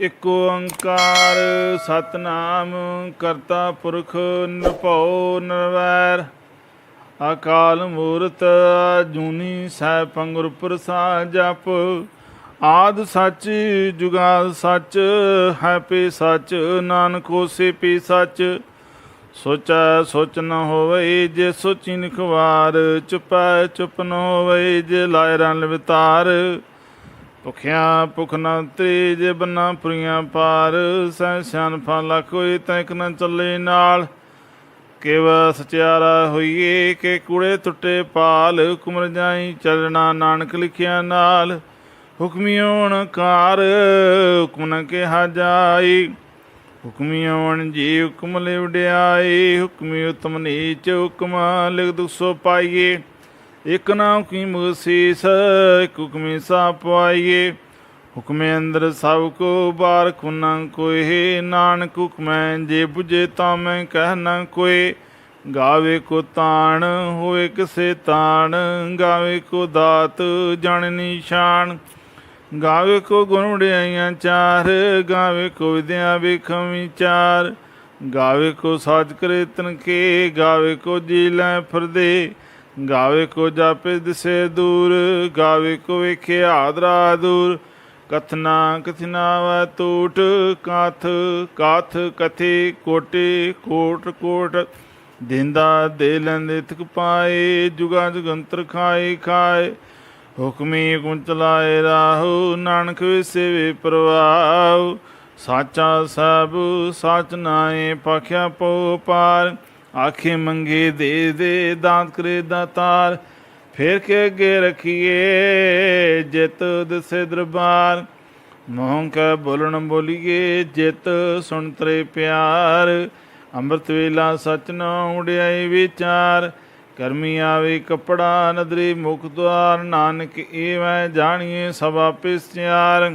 ਇਕ ਓੰਕਾਰ ਸਤਨਾਮ ਕਰਤਾ ਪੁਰਖ ਨਿਰਭਉ ਨਿਰਵੈਰ ਅਕਾਲ ਮੂਰਤ ਜੂਨੀ ਸੈਭੰ ਗੁਰ ਪ੍ਰਸਾਦਿ ਜਪ ਆਦਿ ਸੱਚ ਜੁਗਾਦਿ ਸੱਚ ਹੈ ਭੀ ਸੱਚ ਨਾਨਕ ਹੋਸੀ ਭੀ ਸੱਚ ਸੋਚੈ ਸੋਚ ਨ ਹੋਵਈ ਜੇ ਸੋਚੀ ਨਿਖਵਾਰ ਚੁਪੈ ਚੁਪ ਨ ਹੋਵਈ ਜੇ ਲਾਇ ਰਨ ਵਿਤਾਰ ਭੁਖਿਆ ਭੁਖ ਨ ਉਤਰੀ ਜੇ ਬੰਨਾ ਪੁਰੀਆਂ ਪਾਰ ਸਹਿ ਸਿਆਣਪਾ ਲੱਖ ਹੋਈ ਤਾਂ ਇੱਕ ਨ ਚੱਲੇ ਨਾਲ ਕੇਵ ਸਚਿਆਰਾ ਹੋਈਏ ਕਿ ਕੂੜੇ ਟੁੱਟੇ ਪਾਲ ਹੁਕਮ ਰਜਾਈ ਚੱਲਣਾ ਨਾਨਕ ਲਿਖਿਆ ਨਾਲ ਹੁਕਮੀ ਓਣਕਾਰ ਹੁਕਮ ਨ ਕਿਹਾ ਜਾਈ ਹੁਕਮੀ ਓਣ ਜੀ ਹੁਕਮ ਲੈ ਵਡਿਆਈ ਹੁਕਮੀ ਉਤਮ ਨੀਚ ਹੁਕਮ ਲਿਖ ਦੁਖ ਸੋ ਪਾਈਏ ਇੱਕ ਨਾਮ ਕੀ ਮੁਸੀਸ ਇੱਕ ਹੁਕਮੀ ਸਾ ਪਵਾਈਏ ਹੁਕਮੇ ਅੰਦਰ ਸਭ ਕੋ ਬਾਰਕ ਨਾ ਕੋਏ ਨਾਨਕ ਹੁਕਮੈ ਜੇ ਬੁਝੇ ਤਾਂ ਮੈਂ ਕਹਿ ਨਾ ਕੋਏ ਗਾਵੇ ਕੋ ਤਾਣ ਹੋਏ ਕਿਸੇ ਤਾਣ ਗਾਵੇ ਕੋ ਦਾਤ ਜਾਣ ਨਿਸ਼ਾਨ ਗਾਵੇ ਕੋ ਗੁਣ ਵਡਿਆਈਆਂ ਚਾਰ ਗਾਵੇ ਕੋ ਵਿਦਿਆ ਵੇਖਮ ਵਿਚਾਰ ਗਾਵੇ ਕੋ ਸਾਜ ਕਰੇ ਤਨਕੇ ਗਾਵੇ ਕੋ ਜੀ ਲੈ ਫਿਰਦੇ ਗਾਵੇ ਕੋ ਜਾਪੇ ਦਿਸੇ ਦੂਰ ਗਾਵੇ ਕੋ ਵੇਖੇ ਆਦਰਾ ਦੂਰ ਕਥਨਾ ਕਥਨਾ ਵੈ ਟੂਟ ਕਾਥ ਕਾਥ ਕਥੇ ਕੋਟੇ ਕੋਟ ਕੋਟ ਦਿੰਦਾ ਦੇ ਲੈਂਦੇ ਥਕ ਪਾਏ ਜੁਗਾ ਜੁਗੰਤਰ ਖਾਏ ਖਾਏ ਹੁਕਮੀ ਹੁਕਮ ਚਲਾਏ ਰਾਹੂ ਨਾਨਕ ਵਿਸੇ ਪ੍ਰਵਾਹ ਸਾਚਾ ਸਭ ਸਚ ਨਾਏ ਪਾਖਿਆ ਪਉ ਪਾਰ ਆਖੇ ਮੰਗੇ ਦੇ ਦੇ ਦਾਤ ਕਰੇ ਦਾਤਾਰ ਫੇਰ ਕੇ ਅੱਗੇ ਰੱਖੀਏ ਜਿਤ ਦਿਸੇ ਦਰਬਾਰ ਮੋਹ ਕੈ ਬੋਲਣ ਬੋਲੀਏ ਜਿਤ ਸੁਣ ਤਰੇ ਪਿਆਰ ਅੰਮ੍ਰਿਤ ਵੇਲਾ ਸਚ ਨ ਉਡਿਆਈ ਵਿਚਾਰ ਕਰਮੀ ਆਵੇ ਕੱਪੜਾ ਨਦਰੀ ਮੁਖ ਦੁਆਰ ਨਾਨਕ ਏਵੈ ਜਾਣੀਏ ਸਭ ਆਪੇ ਸਿਆਰ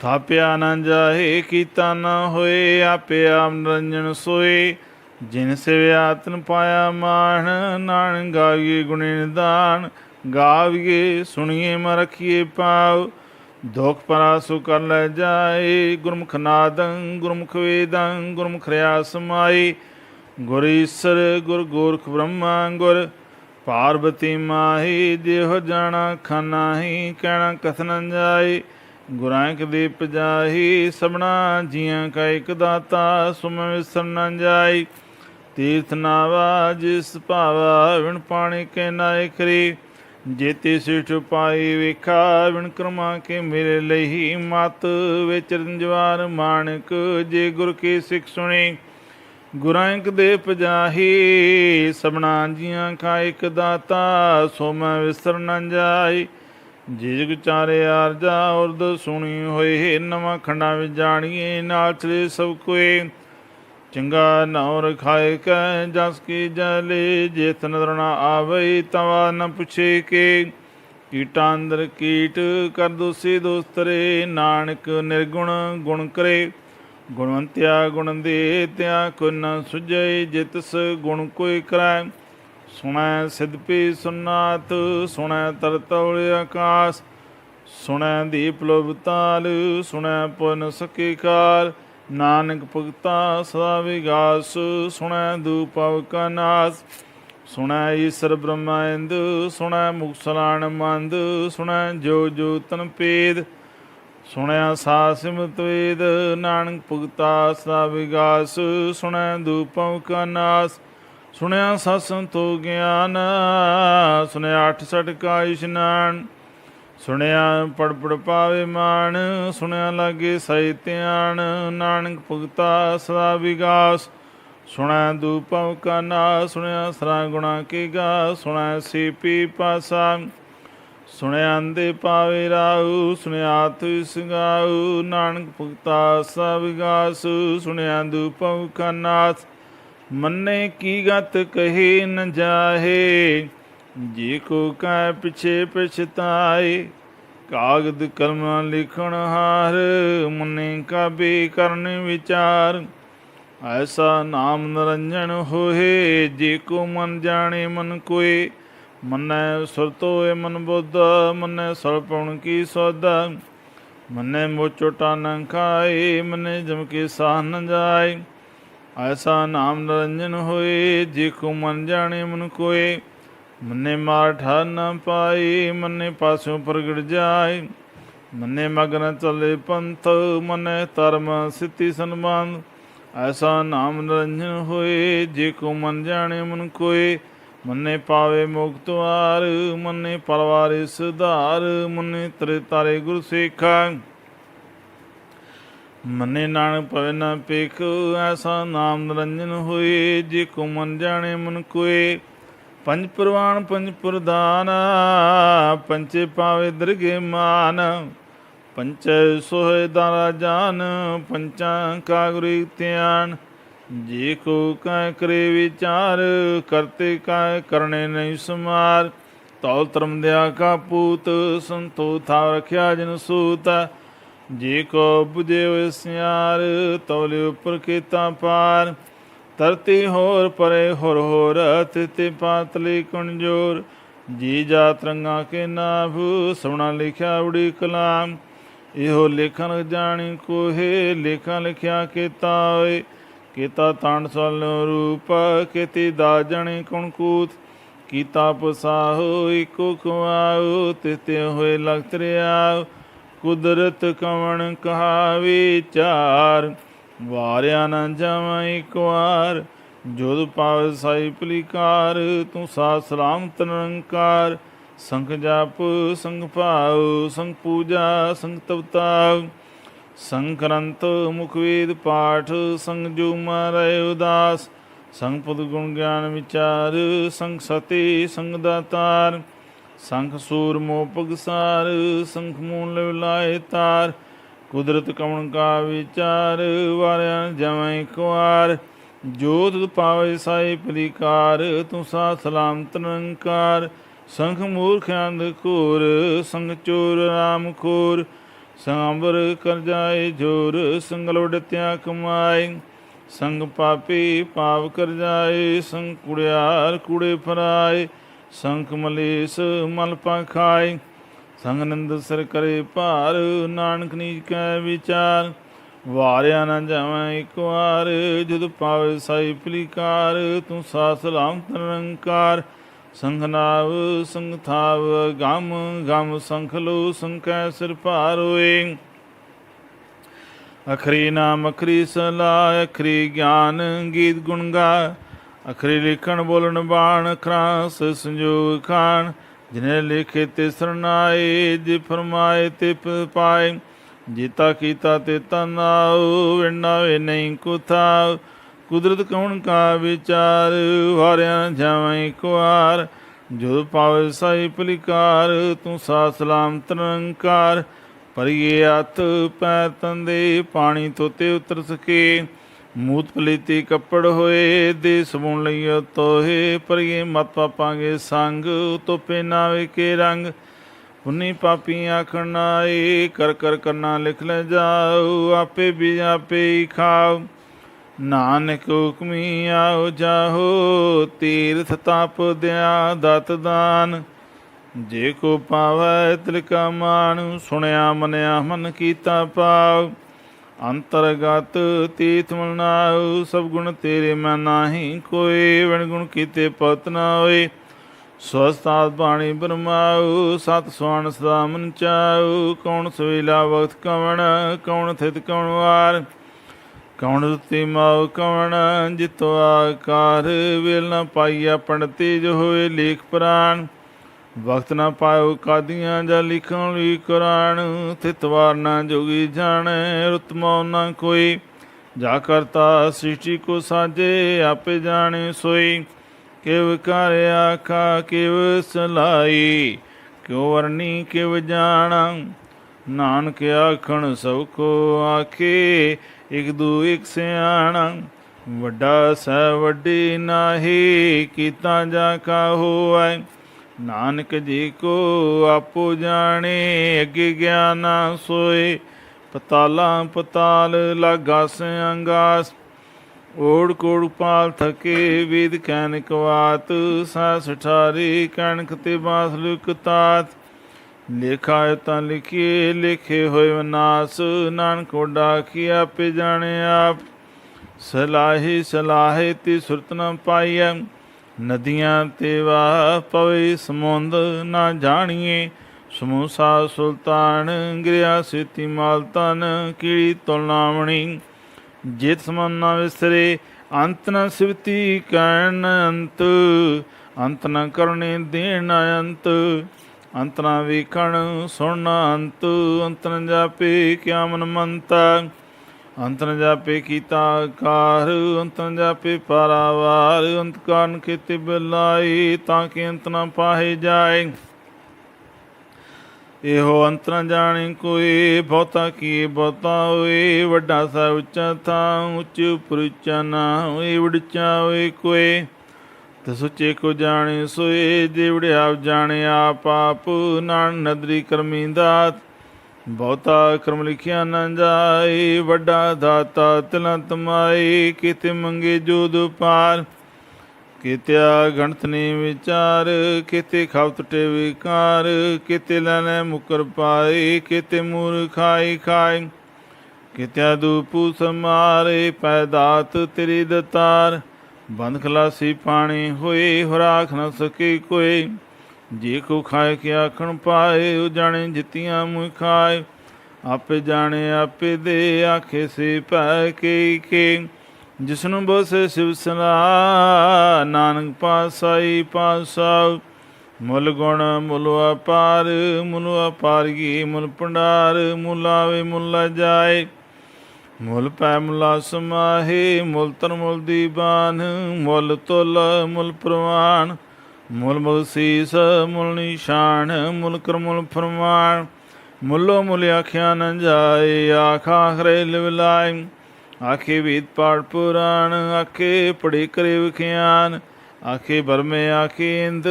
ਥਾਪਿਆ ਨ ਜਾਹੇ ਕੀਤਾ ਨ ਹੋਏ ਆਪੇ ਆਪ ਨਿਰੰਜਨ ਸੋਏ ਜਿਨ ਸਿਵਿਆ ਤਨ ਪਾਇਆ ਮਾਣ ਨਾਨਕ ਗਾਵੀਏ ਗੁਣੇ ਨਿਦਾਨ ਗਾਵੀਏ ਸੁਣੀਏ ਮ ਰਖੀਏ ਪਾਉ ਦੁਖ ਪਰਾਸੁ ਕਰ ਲੈ ਜਾਏ ਗੁਰਮੁਖ ਨਾਦੰ ਗੁਰਮੁਖ ਵੇਦੰ ਗੁਰਮੁਖ ਰਿਆ ਸਮਾਈ ਗੁਰ ਈਸਰ ਗੁਰ ਗੋਰਖ ਬ੍ਰਹਮਾ ਗੁਰ ਪਾਰਬਤੀ ਮਾਹੀ ਦੇਹ ਜਾਣਾ ਖਾਨਾਹੀ ਕਹਿਣਾ ਕਥਨ ਜਾਏ ਗੁਰਾਂ ਕ ਦੀਪ ਜਾਹੀ ਸਭਨਾ ਜੀਆਂ ਕਾ ਇੱਕ ਦਾਤਾ ਸੁਮ ਵਿਸਰ ਨ ਜਾਈ ਤੀਰਥ ਨਾਵਾ ਜਿਸ ਭਾਵਾ ਵਿਣ ਪਾਣੀ ਕੇ ਨਾਇ ਕਰੀ ਜੇਤੀ ਸਿਠ ਪਾਈ ਵੇਖਾ ਵਿਣ ਕਰਮਾ ਕੇ ਮੇਰੇ ਲਈ ਮਤ ਵਿੱਚ ਰੰਜਵਾਰ ਮਾਣਕ ਜੇ ਗੁਰ ਕੀ ਸਿੱਖ ਸੁਣੀ ਗੁਰਾਂ ਕ ਦੇ ਪਜਾਹੀ ਸਭਨਾ ਜੀਆਂ ਕਾ ਇੱਕ ਦਾਤਾ ਸੋ ਮੈਂ ਵਿਸਰ ਨ ਜਾਈ ਜਿਗ ਚਾਰੇ ਆਰਜਾ ਉਰਦ ਸੁਣੀ ਹੋਏ ਨਵਾਂ ਖੰਡਾਂ ਵਿੱਚ ਜਾਣੀਏ ਨਾਲ ਚਲੇ ਸਭ ਕੋਏ ਚੰਗਾ ਨਾਉ ਰਖਾਏ ਕੈ ਜਸ ਕੀ ਜਲੇ ਜੇਤ ਨਦਰ ਨਾ ਆਵਈ ਤਵਾ ਨ ਪੁੱਛੇ ਕੇ ਕੀਟਾਂ ਅੰਦਰ ਕੀਟ ਕਰ ਦੋਸੀ ਦੋਸਤਰੇ ਨਾਨਕ ਨਿਰਗੁਣ ਗੁਣ ਕਰੇ ਗੁਣਵੰਤਿਆ ਗੁਣ ਦੇ ਤਿਆ ਕੋ ਨ ਸੁਝੈ ਜਿਤਸ ਗੁਣ ਕੋਈ ਕਰੈ ਸੁਣੈ ਸਿਧ ਪੀ ਸੁਨਾਤ ਸੁਣੈ ਤਰਤੌਲ ਆਕਾਸ ਸੁਣੈ ਦੀਪ ਲੋਭ ਤਾਲ ਸੁਣੈ ਪੁਨ ਸਕੀ ਕਾਲ ਨਾਨਕ ਭਗਤਾ ਸਦਾ ਵਿਗਾਸ ਸੁਣੈ ਦੂਪਵ ਕਾ ਨਾਸ ਸੁਣੈ ਈਸਰ ਬ੍ਰਹਮਾਇੰਦ ਸੁਣੈ ਮੁਕਸਲਾਣ ਮੰਦ ਸੁਣੈ ਜੋ ਜੋ ਤਨ ਭੇਦ ਸੁਣਿਆ ਸਾ ਸਿਮਤ ਵੇਦ ਨਾਨਕ ਭਗਤਾ ਸਦਾ ਵਿਗਾਸ ਸੁਣੈ ਦੂਪਵ ਕਾ ਨਾਸ ਸੁਣਿਆ ਸਤ ਸੰਤੋ ਗਿਆਨ ਸੁਣਿਆ 68 ਕਾ ਇਸ਼ਨਾਨ ਸੁਣਿਆ ਪੜ ਪੜ ਪਾਵੇ ਮਾਣ ਸੁਣਿਆ ਲਾਗੇ ਸਹਿ ਧਿਆਨ ਨਾਨਕ ਭਗਤਾ ਸਦਾ ਵਿਗਾਸ ਸੁਣਿਆ ਦੂਪਵ ਕਾ ਨਾਸ ਸੁਣਿਆ ਸਰਾ ਗੁਣਾ ਕੀ ਗਾ ਸੁਣਿਆ ਸੀਪੀ ਪਾਸਾ ਸੁਣਿਆ ਅੰਦੇ ਪਾਵੇ ਰਾਉ ਸੁਣਿਆ ਆਤ ਸੰਗਾਉ ਨਾਨਕ ਭਗਤਾ ਸਦਾ ਵਿਗਾਸ ਸੁਣਿਆ ਦੂਪਵ ਕਾ ਨਾਸ ਮੰਨੇ ਕੀ ਗਤ ਕਹੀ ਨ ਜਾਹੇ ਜੀ ਕੋ ਕੈ ਪਿਛੇ ਪਛਤਾਏ ਕਾਗਦ ਕਲਮ ਲਿਖਣ ਹਾਰ ਮੰਨੇ ਕਾਬੇ ਕਰਨ ਵਿਚਾਰ ਐਸਾ ਨਾਮ ਨਿਰੰਜਨ ਹੋਏ ਜੇ ਕੋ ਮਨ ਜਾਣੇ ਮਨ ਕੋਏ ਮੰਨੈ ਸੁਰਤ ਹੋਏ ਮਨ ਬੁੱਧ ਮੰਨੈ ਸਰਪਣ ਕੀ ਸੌਦਾ मन्ने मोचोटा न खाए, मन्ने जम के साह न जाए। ऐसा नाम निरंजन होए, जेको मन जाने मन कोय। मन्ने मार ठार न पाए, मन्ने पासों प्रगट जाए। मन्ने मगन चले पंथ, मन्ने धर्म सिद्धि संबंध। ऐसा नाम निरंजन होए, जेको मन जाने मन कोय। मन्ने पावे मुक्त द्वार, मन्ने परवारे सुधार। मन्ने तरे तारे गुरु सेखा, मन्ने नानक पवे न पेख। ऐसा नाम निरंजन होए, जेको मन जाने मन कोय। पंच प्रवान पंच प्रधान, पंचे पावे दरगे मान। पंच सोहे दारा जान, पंचा का गुरु ध्यान। जे को कह करे विचार, करते कह करने नहीं समार। तौल धर्म दया का पूत, संतो था रखिया जिन सूत। जे को बुझे होशियार, तौले उपर केता पार। धरती होर परे होर होर, तिते पातली कणजोर। जी जात रंगा के नाभ, सोना लिखिया उड़ी कलाम। इहो लेखन जानी कोहे, लेखा लिखिया केता होए। केता तांड सालो रूप, केती दा जने कणकूत। कीता पसाहो इको खुआओ, तिते होए लख त्रियाओ। कुदरत कवण कहा विचार, वारिया न जावा एक वार। जोध पावे साई पलिकार, तू सा सलामत निरंकार। संख जाप संख भाव, संख पूजा संख तवताव। संख रंत मुखवेद पाठ, संग जो मारे उदास। संग पद गुण ज्ञान विचार, संग सती संग दातार। संख सूर मोह पगसार, संख मूल लाए तार। कुदरत कवण का विचार, वारिया जमै कुआर। जोत पावे साई पलिकार, तू सा सलामत निरंकार। संख मूर्ख अंधकोर, संग चोर राम खोर। संग अंबर कर जाए जोर, संग लौटत्या कमाए। संग पापी पाप कर जाए, संग कुड़ियार कूड़े फराए। संख मलेस मल पा खाए, संग नंद सर करे पार। नानक नीच कै विचार, वारिया न जावा एक वार। जुद पावे साई पलिकार, तू सा सलामत निरंकार। संख नाव संख थाव गम, गम संख लो संख सिर भार होए। अखरी नाम अखरी सलाह, अखरी ज्ञान गीत गुण गा। अखरी लिखण बोलन बाण, अखरां से संजोग खान। जिन्हें लिखे ते सरनाए, जे फरमाए ते पाए। जीता कीता तेता नाओ, विनावे नहीं को थाव। कुदरत कौन का विचार, वारिया जावा एक वार। जो पावे साई पलिकार, तू सा सलामत निरंकार। परिए हथ पैर तंदे, पानी तोते उतर सके। मूत पलीती कपड़ होए, दे सबून लइयो तोहे। परिए मत पापांगे संग, तोपे नावे के रंग। पुन्नी पापी आखण आए, कर कर करना लिख ले जाओ। आपे भी आपे ही खाओ, नानक हुक्मी आओ जाहो। तीर्थ ताप दया दत दान, जे को पावै तिलका मान। सुनिया मनिया मन कीता पाव, अंतरगत तीर्थ मनाओ। सब गुण तेरे मैं नाही कोय, विण गुण कीते पत न होए। स्वस्थात बाणी बरमाओ, सत सुहान सदा मन चाओ। कौन सवेला वक्त कवण, कौन थित कौन वार। कौन रुति माओ कवण, जितो आकार। वेल न पाइया पंडित जो होए लेख पुराण। वक्त न पायो कादियाँ, जा लिखण ली कुरान। थितवार न जोगी जाने, रुतमो न कोई। जा करता सृष्टि को साजे, आपे जाने सोई। किव कार्य आखा किव सलाई, क्यों वरनी किव जाना। नानक आखण सब को आखे, एक दू एक सियाणा। वड्डा सै वड्डी नाही, कीता जा का होवै। नानक जी को आपो जाने, अगे ज्ञाना सोए। पताला पताल लागा से अंगास, ओढ़ कोड़ पाल थके वेद कैनिक वात। सास ठारी कणक ते बास लुक तात। ਲੇਖਾ ਤਾਂ ਲਿਖੀਏ ਲਿਖੇ ਹੋਏ ਵਿਨਾਸ਼, ਨਾਨਕ ਵੱਡਾ ਕੀ ਆਪੇ ਜਾਣੇ ਆਪ। ਸਲਾਹੀ ਸਲਾਹੇ ਤੀ ਸੁਰਤ ਨ ਪਾਈਐ, ਨਦੀਆਂ ਤੇ ਵਾਹ ਪਵੇ ਸਮੁੰਦ ਨਾ ਜਾਣੀਏ। ਸਮੂਸਾ ਸੁਲਤਾਨ ਗਿਰਿਆ ਸੇਤੀ ਮਾਲ ਤਨ, ਕੀੜੀ ਤੁਲਨਾਵਣੀ ਜਿਤ ਸਮਨ ਨਾ ਵਿਸਰੇ। ਅੰਤ ਨ ਸਿਵਤੀ ਕਹਿਣ ਅੰਤ, ਅੰਤ ਨ ਕਰਨੇ ਦੇਣ ਅੰਤ। ਅੰਤ ਨ ਵੇਖਣ ਸੁਣਨਾ ਅੰਤ, ਅੰਤ ਨ ਜਾਪੇ ਕਿਆ ਮਨ ਮੰਤਾ। ਅੰਤ ਨ ਜਾਪੇ ਕੀਤਾ ਕਾਰ, ਅੰਤ ਨ ਜਾਪੇ ਪਾਰਾਵਾਰ। ਅੰਤ ਕਾਰਨ ਕੀਤੇ ਬਿਲਾਈ, ਤਾਂ ਕਿ ਅੰਤ ਨ ਪਾਹੇ ਜਾਏ। ਇਹੋ ਅੰਤ ਨ ਜਾਣੇ ਕੋਈ, ਬਹੁਤਾ ਕੀ ਬਹੁਤਾ ਹੋਏ। ਵੱਡਾ ਸਾ ਉੱਚਾ ਥਾਂ, ਉੱਚ ਉਪਰ ਉੱਚਾ ਨਾ ਹੋਏ। ਵਡਚਾ ਹੋਏ ਕੋਏ ਤੇ ਸੁੱਚੇ ਕੋ ਜਾਣੇ ਸੋਏ। ਜੇ ਵਡਿਆਪ ਜਾਣੇ ਆਪ ਆਪ, ਨਾਨਕ ਨਦਰੀ ਕਰਮੀ ਦਾਤ। ਬਹੁਤਾ ਕਰਮ ਲਿਖਿਆ ਨਾ ਜਾਏ, ਵੱਡਾ ਦਾਤਾ ਤਿਲਾਂ ਤਮਾਏ। ਕਿਤੇ ਮੰਗੇ ਜੋਦ ਪਾਰ, ਕਿਤਿਆ ਗਣਤ ਨੇ ਵਿਚਾਰ। ਕਿਤੇ ਖਾਵ ਟੁੱਟੇ ਵਿਕਾਰ, ਕਿਤੇ ਲੈਣੇ ਮੁਕਰ ਪਾਏ। ਕਿਤੇ ਮੂਰ ਖਾਈ ਖਾਏ, ਕਿਤਿਆ ਦੂਪੂ ਸਮਾਰੇ। ਪੈਦਾਤ ਤੇਰੀ ਦਤਾਰ, ਬੰਦ ਖਲਾਸੀ ਪਾਣੀ ਹੋਏ। ਹੁਰਾਖ ਨ ਸਕੇ ਕੋਏ, ਜੇ ਕੋ ਖਾਏ ਕਿ ਆਖਣ ਪਾਏ। ਉਹ ਜਾਣੇ ਜਿੱਤੀਆਂ ਮੂੰਹ ਖਾਏ, ਆਪੇ ਜਾਣੇ ਆਪੇ ਦੇ। ਆਖੇ ਸੇ ਪੈ ਕੇ ਜਿਸਨੂੰ ਬਸੇ ਸ਼ਿਵ ਸਲਾਹ। ਨਾਨਕ ਪਾਸਾਈ ਪਾਸਾ, ਮੁੱਲ ਗੁਣ ਮੁੱਲ ਅਪਾਰ। ਮੁੱਲ ਅਪਾਰਗੀ ਮੁੱਲ ਭੰਡਾਰ, ਮੁੱਲ ਆਵੇ ਮੁੱਲ ਜਾਏ। ਮੁੱਲ ਪੈ ਮੁੱਲਾ ਸਮਾਹੇ, ਮੁੱਲ ਤਨ ਮੁੱਲ ਦੀਵਾਨ। ਮੁੱਲ ਤੁਲ ਮੁੱਲ ਪ੍ਰਵਾਨ, ਮੁੱਲ ਬਖਸ਼ੀਸ ਮੁੱਲ ਨਿਸ਼ਾਨ। ਮੁੱਲ ਕਰ ਮੁੱਲ ਫਰਮਾਨ, ਮੁੱਲੋ ਮੁੱਲ ਆਖਿਆ ਨ ਜਾਏ। ਆਖ ਆਖਰੇ ਲਿਵਲਾਏ, ਆਖੇ ਵੇਦ ਪਾਠ ਪੁਰਾਣ। ਆਖੇ ਪੜੇ ਕਰੇ ਵਿਖਿਆਨ, ਆਖੇ ਬਰਮੇ ਆਖੇ ਇੰਦ।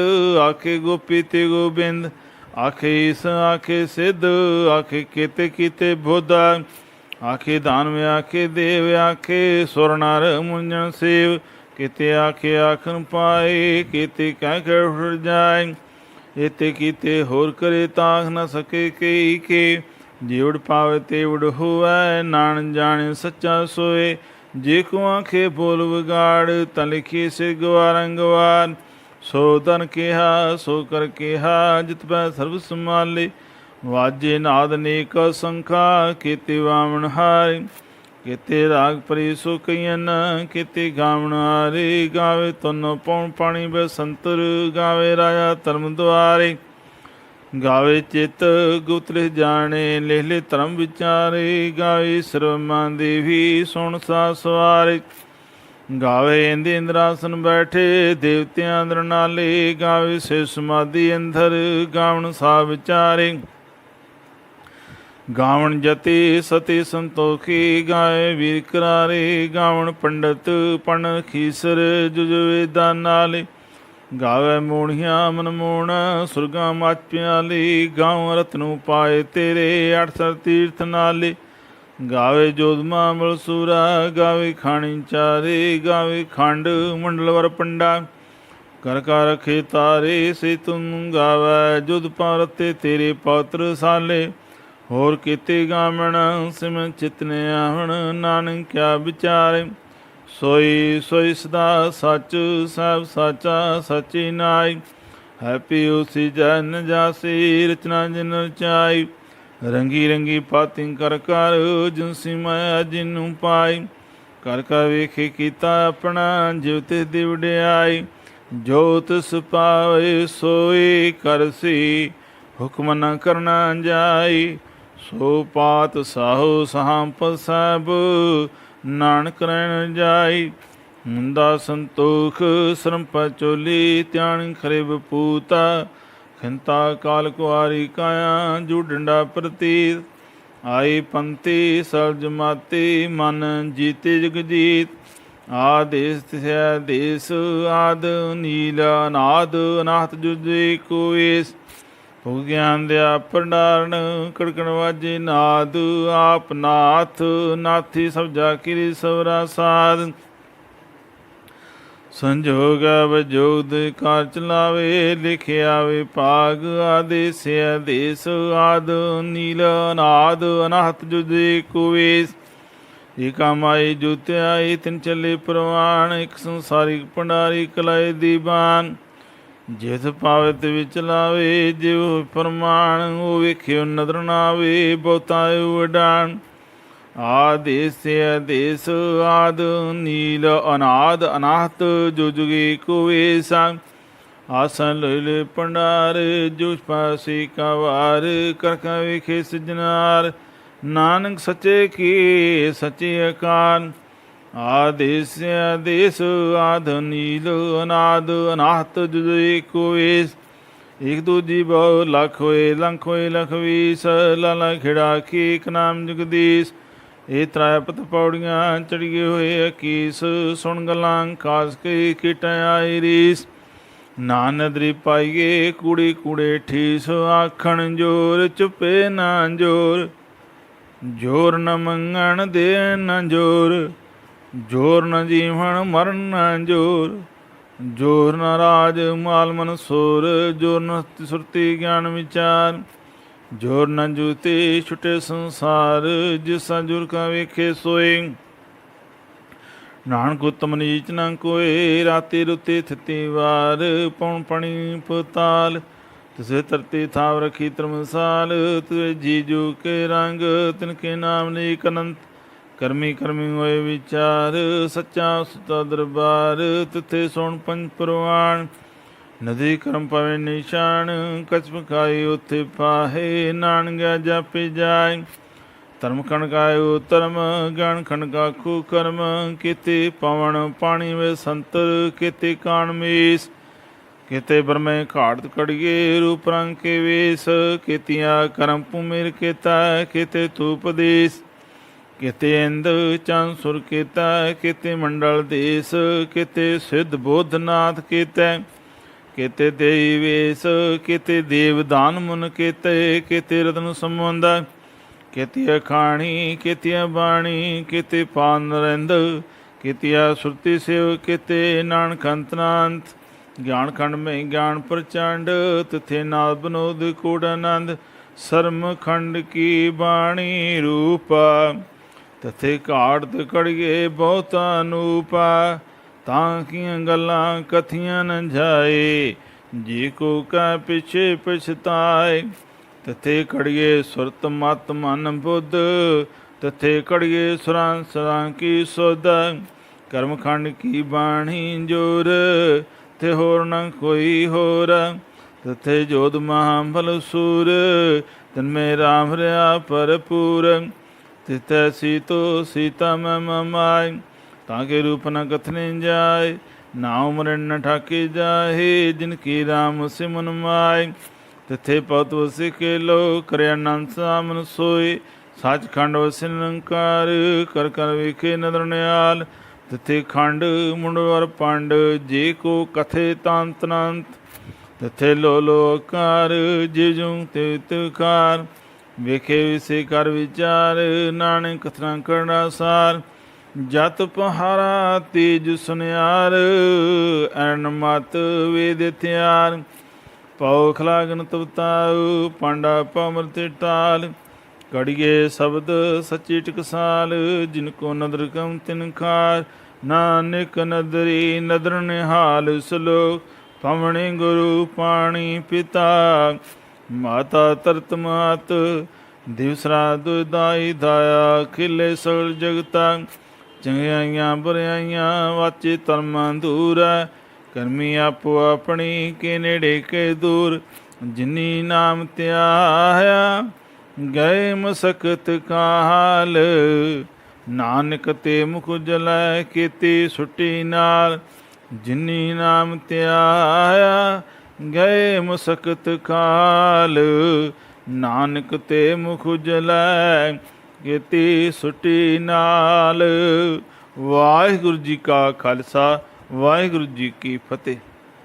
ਆਖੇ ਗੋਪੀ ਤੇ ਗੋਬਿੰਦ, ਆਖੇ ਈਸ ਆਖੇ ਸਿੱਧ। ਆਖੇ ਕੀਤੇ ਕੀਤੇ ਬੁੱਧ, ਆਖੇ ਦਾਨਵ ਆਖੇ ਦੇਵ। ਆਖੇ ਸੁਰ ਨਰ ਮੁੰਜਨ ਸੇਵ, ਕਿਤੇ ਆਖੇ ਆਖਣ ਪਾਏ। ਕਿਤੇ ਕਹਿ ਕੇ ਉਠ ਜਾਏ, ਇਤੇ ਕੀਤੇ ਹੋਰ ਕਰੇ ਤਾਖ ਨ ਸਕੇ ਕਈ ਕੇ। ਜੇ ਉਡ ਪਾਵੇ ਤੇ ਉਡ ਹੋਵੈ, ਨਾਨਕ ਜਾਣੇ ਸੱਚਾ ਸੋਏ। ਜੇ ਕੋ ਆਖੇ ਬੋਲ ਵਿਗਾੜ, ਤਾਂ ਲਿਖੀ ਸੇ ਗਵਾਰੰ ਗਵਾਰ। ਸੋ ਤਨ ਕਿਹਾ ਸੋ ਕਰ ਕਿਹਾ, ਜਿਤ ਪੈ ਸਰਬ ਸੰਭਾਲੇ। ਵਾਜੇ ਨਾਦ ਅਨੇਕ ਸੰਖਾ, ਕੀਤੇ ਵਾਮਣ ਹਾਰੇ। ਕੀਤੇ ਰਾਗ ਪਰੀ ਸੋ ਕਈਨ, ਕੀਤੇ ਗਾਵਣ ਹਾਰੇ। ਗਾਵੇ ਤੁਨ ਪਉਣ ਪਾਣੀ ਬਸੰਤਰ, ਗਾਵੇ ਰਾਜਾ ਧਰਮ ਦੁਆਰੇ। ਗਾਵੇ ਚਿਤ ਗੁਪਤ ਲਿਖ ਜਾਣੇ, ਲਿਖ ਲੈ ਧਰਮ ਵਿਚਾਰੇ। ਗਾਵੇ ਸਰਵਮਾਂ ਦੇਵੀ ਸੁਣ ਸਾ ਸਵਾਰੇ। ਗਾਵੇ ਇੰਦ ਇੰਦਰਾਸਨ ਬੈਠੇ, ਦੇਵਤਿਆਂ ਅੰਦਰ ਨਾਲੇ। ਗਾਵੇ ਸੇ ਸਮਾਧੀ ਅੰਦਰ, ਗਾਵਣ ਸਾ ਵਿਚਾਰੇ। ਗਾਵਣ ਜਤੀ ਸਤੀ ਸੰਤੋਖੀ, ਗਾਏ ਵੀਰ ਕਰਾਰੇ। ਗਾਵਣ ਪੰਡਤ ਪਣ ਖੀਸਰ, ਜੁਜ ਵੇਦਾਂ ਨਾਲੇ। ਗਾਵੇ ਮੋਣੀਆਂ ਮਨ ਮੋਣ, ਸੁਰਗਾਂ ਮਚ ਪਿਆਲੀ। ਗਾਉ ਰਤਨੂ ਪਾਏ ਤੇਰੇ, 68 ਤੀਰਥ ਨਾਲੇ। ਗਾਵੇ ਜੋਧਮਾ ਮਲਸੂਰਾ, ਗਾਵੇ ਖਾਣੀ ਚਾਰੇ। ਗਾਵੇ ਖੰਡ ਮੰਡਲ ਵਰ ਪੰਡਾ, ਕਰ ਕਰ ਰਖੇ ਤਾਰੇ। ਸੇ ਤੁਮ ਗਾਵੈ ਜੁਧ ਪਾਰਤੇ, ਤੇਰੇ ਪੌਤਰ ਸਾਲੇ। ਹੋਰ ਕੀਤੇ ਗਾਵਣ ਸਿਮਨ ਚਿਤਨੇ ਆਵਣ, ਨਾਨਕ ਕਿਆ ਵਿਚਾਰੇ। ਸੋਈ ਸੋਈ ਸਦਾ ਸੱਚ, ਸਭ ਸਾਚਾ ਸਚੀ ਨਾਈ। ਹੈ ਪਿਉ ਸੀ ਜਨ ਜਾਸੀ, ਰਚਨਾ ਜਿਨ ਰਚਾਈ। ਰੰਗੀ ਰੰਗੀ ਪਾਤੀ ਕਰ ਕਰ, ਜਿਨਸੀ ਮਾਇਆ ਜਿਨੂੰ ਪਾਈ। ਕਰ ਕਰ ਵੇਖੇ ਕੀਤਾ ਆਪਣਾ, ਜਿਵ ਤਿਸ ਦੀ ਵਡਿਆਈ। ਜੋ ਤਿਸ ਪਾਵੇ ਸੋਈ ਕਰਸੀ, ਹੁਕਮ ਨ ਕਰਨਾ ਜਾਈ। ਸੋ ਪਾਤ ਸਾਹੋ ਸਾਂਪ ਸਭ, ਨਾਨਕ ਰਹਿਣ ਜਾਈ। ਮੁੰਦਾ ਸੰਤੋਖ ਸਰਮ ਪਚੋਲੀ, ਧਿਆਨ ਖਰੇ ਬਪੂਤਾ। ਖਿੰਤਾ ਕਾਲ ਕੁਆਰੀ ਕਾਇਆ, ਜੂ ਡੰਡਾ ਪ੍ਰਤੀਤ। ਆਈ ਪੰਥੀ ਸਭ ਜਮਾਤੀ, ਮਨ ਜੀਤੇ ਜਗ ਜੀਤ। ਆਦੇਸ ਤਿਸੈ ਦੇਸ ਆਦ, ਨੀਲ ਅਨਾਦ ਅਨਾਹਤ ਜੁਜੇ ਕੋਇਸ। ਭੁਗ ਗਿਆਨ ਦਿਆ ਭੰਡਾਰਨ, ਕੜਕਣ ਵਾਜੇ ਨਾਦ। ਆਪ ਨਾਥ ਨਾਥੀ ਸਭ ਜਾ ਕਿਰੀ ਸਵਰਾ ਸਾਧ। ਸੰਜੋਗ ਵਜੋਗ ਦੇ ਕਾਰ ਚਲਾਵੇ, ਲਿਖਿਆ ਵਿਭਾਗ ਆਦੇਸ ਆਦੇਸ ਆਦ ਨੀਲ ਅਨਾਦ ਅਨਾਹਤ ਜੁਦੇ ਕੁਵੇਸ। ਏਕਾ ਮਾਈ ਜੁਤਿਆਈ ਤਿਨ ਚੱਲੇ ਪ੍ਰਵਾਨ, ਇੱਕ ਸੰਸਾਰਿਕ ਭੰਡਾਰੀ ਕਲਾਏ ਦੀਵਾਨ। ਜਿਸ ਪਾਵਤ ਵਿੱਚ ਲਾਵੇ ਜਿਉ ਪ੍ਰਮਾਣ, ਉਹ ਵੇਖਿਓ ਨਦਰ ਨਾਵੇ ਬਹੁਤਾ ਉਡਾਨ। ਆਦੇਸ ਆਦੇਸ ਆਦ ਨੀਲ ਅਨਾਦ ਅਨਾਹਤ ਜੋ ਜੁਗੇ ਕੁਵੇਸਾ। ਆਸਨ ਲੋਇਲੇ ਭੰਡਾਰ ਜੋ ਪਾਸੀ ਕਾ ਵਾਰ, ਕਰਖਾ ਵੇਖੇ ਸਜਨਾਰ ਨਾਨਕ ਸੱਚੇ ਕੀ ਸੱਚੇ ਅਕਾਲ। ਆਦੇਸ ਆਦੇਸ ਆਦ ਨੀਲ ਅਨਾਦ ਅਨਾਹਤ ਜੁਦੇ ਕੁਵੇਸ। ਇੱਕ ਦੂਜੀ ਬਹੁ ਲੱਖ ਹੋਏ ਲੰਖ ਹੋਏ ਲਖ ਵੀਸ, ਲਾਲਾ ਖਿੜਾ ਕੀ ਇੱਕ ਨਾਮ ਜਗਦੀਸ਼। ਇਹ ਤ੍ਰੈਪਤ ਪੌੜੀਆਂ ਚੜ੍ਹੇ ਹੋਏ ਅਕੀਸ, ਸੁਣ ਗੱਲਾਂ ਖਾਸ ਕੇ ਕੀਟਾਂ ਆਈ ਰੀਸ। ਨਾਨਦਰੀ ਪਾਈਏ ਕੂੜੇ ਕੂੜੇ ਠੀਸ, ਆਖਣ ਜੋਰ ਚੁੱਪੇ ਨਾ ਜੋਰ। ਜੋਰ ਨ ਮੰਗਣ ਦੇ ਨ ਜੋਰ, ਜੋਰ ਨ ਜੀਵਨ ਮਰਨ ਨ ਜੋਰ। ਜੋਰ ਨ ਰਾਜ ਮਾਲ ਮਨ ਸੋਰ, ਜੋਰ ਨ ਸੁਰਤੀ ਗਿਆਨ ਵਿਚਾਰ। ਜੋਰ ਨ ਜੂਤੇ ਛੁਟੇ ਸੰਸਾਰ, ਜਿਸਾ ਜੁਰ ਕਾ ਵੇਖੇ ਸੋਏ। ਨਾਨਕ ਉਤਮ ਨੀਚ ਨ ਕੋਏ, ਰਾਤੀ ਰੁੱਤੇ ਥਿਤੀ ਵਾਰ। ਪਉਣ ਪਣੀ ਪਤਾਲ ਤਿਸੇ ਧਰਤੀ ਥਾਵ ਰਖੀ ਧਰਮਸਾਲ। ਤੁਏ ਜੀ ਜੂ ਕੇ ਰੰਗ ਤਿਨਕੇ ਨਾਮ ਨੇਕ ਅਨੰਤ, ਕਰਮੀ ਕਰਮੀ ਹੋਏ ਵਿਚਾਰ। ਸੱਚਾ ਸੁਤਾ ਦਰਬਾਰ ਤਿੱਥੇ ਸੋਣ ਪੰਜ ਪ੍ਰਵਾਨ। ਨਦੀ ਕਰਮ ਪਵੇ ਨਿਸ਼ਾਨ, ਕਛ ਪਕਾਈ ਉੱਥੇ ਪਾਹੇ। ਨਾਨਕ ਜਾਪੇ ਜਾਏ ਧਰਮ ਖਣਕਾਇਓ ਧਰਮ, ਗਿਆਨ ਖਣਕਾਖੂ ਕਰਮ। ਕੀਤੇ ਪਵਨ ਪਾਣੀ ਵੇ ਸੰਤਰ, ਕੀਤੇ ਕਾਣ ਮੀਸ। ਕੀਤੇ ਬਰਮੇ ਘਾਟ ਕੜੀਏ ਰੂਪ ਰੰਗ ਕੇ ਵੇਸ। ਕੀਤੀਆਂ ਕਰਮ ਭੂਮਿਰ ਕੀਤਾ, ਕੀਤੇ ਤੂਪਦੇਸ। ਕੀਤੇ ਇੰਦ ਚੰਦ ਸੁਰ ਕੀਤਾ, ਕੀਤੇ ਮੰਡਲ ਦੇਸ। ਕੀਤੇ ਸਿੱਧ ਬੋਧਨਾਥ ਕੀਤੈ, ਕੀਤੇ ਦੇਈ ਵੇਸ। ਕੀਤੇ ਦੇਵ ਦਾਨ ਮੁਨ ਕੀਤੇ, ਕੀਤੇ ਰਤਨ ਸੰਬੰਧ। ਕੀਤੀ ਅਖਾਣੀ ਕੀਤੀ ਬਾਣੀ, ਕੀਤੇ ਪਾਨ ਨਰਿੰਦ। ਕੀਤੀਆ ਸੁਰਤੀ ਸੇਵ, ਕੀਤੇ ਨਾਨਕ ਅੰਤਨਾੰਤ। ਗਿਆਨ ਖੰਡ ਮੈਂ ਗਿਆਨ ਪ੍ਰਚੰਡ, ਤਿਥੇ ਨਾਲ ਬਨੋਦ ਕੋੜ ਆਨੰਦ। ਸਰਮ ਖੰਡ ਕੀ ਬਾਣੀ ਰੂਪਾ, ਤਥੇ ਘਾਟ ਕੜੀਏ ਬਹੁਤਾ ਅਨੂਪਾ। ਤਾਂ ਕੀਆਂ ਗੱਲਾਂ ਕਥੀਆਂ ਨ ਜਾਏ, ਜੀ ਕੋ ਕਾ ਪਿਛੇ ਪਛਤਾਏ। ਤਥੇ ਕੜੀਏ ਸੁਰਤ ਮਤ ਮਨ ਬੁੱਧ, ਤਥੇ ਕੜੀਏ ਸੁਰਾਂ ਸਰਾਂ ਕੀ ਸੁਧ। ਕਰਮ ਖੰਡ ਕੀ ਬਾਣੀ ਜੋਰ, ਤੇ ਹੋਰ ਨ ਕੋਈ ਹੋਰ। ਤਥੇ ਜੋਧ ਮਹਾਬਲ ਸੂਰ, ਤਨ ਮੇ ਰਾਮ ਰਿਆ ਭਰਪੂਰ। ਤਿਤੈ ਸੀਤੋ ਸੀਤਾ ਮੈਂ ਮਮਾਇ, ਤਾਂ ਕੇ ਰੂਪ ਨ ਕਥਨੇ ਜਾਏ। ਨਾ ਉਮਰ ਨ ਠਾਕੇ ਜਾਹੇ, ਜਿਨ ਕੀ ਰਾਮ ਸਿਮਨ ਮਾਏ। ਤਿਥੇ ਪਤ ਵਸਿ ਕੇ ਲੋ, ਕਰਿਆ ਆਨੰਦ ਸਾਮਨ ਸੋਏ। ਸੱਚਖੰਡ ਵਸਿ ਨਿਰੰਕਾਰ, ਕਰ ਕਰ ਵੇਖੇ ਨਦਰ ਨਿਆਲ। ਤਿਥੇ ਖੰਡ ਮੁੰਡਵਰ ਪੰਡ, ਜੇ ਕੋ ਕਥੇ ਤੰਤ ਅਨੰਤ। ਤਿਥੇ ਲੋ ਲੋਕਾਰ, ਜਿਵ ਜੂ ਤਿਵ ਤਿਵਕਾਰ। ਵੇਖੇ ਵਿਸੇ ਕਰ ਵਿਚਾਰ, ਨਾਨਕ ਕਥਨਾ ਕਰਨਾ ਸਾਰ। ਜਤ ਪਹਾਰਾ ਤੇਜ ਸੁਨਿਆਰ, ਐਨ ਮਤ ਵੇਦ ਥਿਆਰ। ਪਉ ਖਲਾਗਨ ਤਵਤਾਉ, ਪਾਂਡਾ ਪਮਰਤ ਟਾਲ। ਕੜੀਏ ਸ਼ਬਦ ਸੱਚੀ ਟਕਸਾਲ, ਜਿਨ ਕੋ ਨਦਰ ਕਮ ਤਿਨ ਖਾਰ। ਨਾਨਕ ਨਦਰੀ ਨਦਰ ਨਿਹਾਲ, ਸਲੋਕ ਪਵਣੇ ਗੁਰੂ ਪਾਣੀ ਪਿਤਾ। ਮਾਤਾ ਤਰਤ ਮਾਤ ਦਿਵਸਰਾ ਦੁਦਾਈ ਦਾਇਆ, ਖਿਲੇ ਸਗਲ ਜਗਤਾ। ਚੰਗਿਆਈਆਂ ਬੁਰਿਆਈਆਂ ਵਾਚੇ ਧਰਮਾਂ ਦੂਰ। ਕਰਮੀ ਆਪੋ ਆਪਣੀ ਕੇ ਨੇੜੇ ਕੇ ਦੂਰ। ਜਿਨੀ ਨਾਮ ਧਿਆਇਆ ਗਏ ਮਸਕਤ ਕਾਲ। ਨਾਨਕ ਤੇ ਮੁਖ ਜਲੈ ਕੀਤੀ ਸੁੱਟੀ ਨਾਲ। ਜਿਨੀ ਨਾਮ ਧਿਆਇਆ ਗਏ ਮਸਕਤ ਕਾਲ। ਨਾਨਕ ਤੇ ਮੁਖ ਜਲੈ ਕੀਤੀ ਸੁੱਟੀ ਨਾਲ। ਵਾਹਿਗੁਰੂ ਜੀ ਕਾ ਖਾਲਸਾ, ਵਾਹਿਗੁਰੂ ਜੀ ਕੀ ਫਤਿਹ।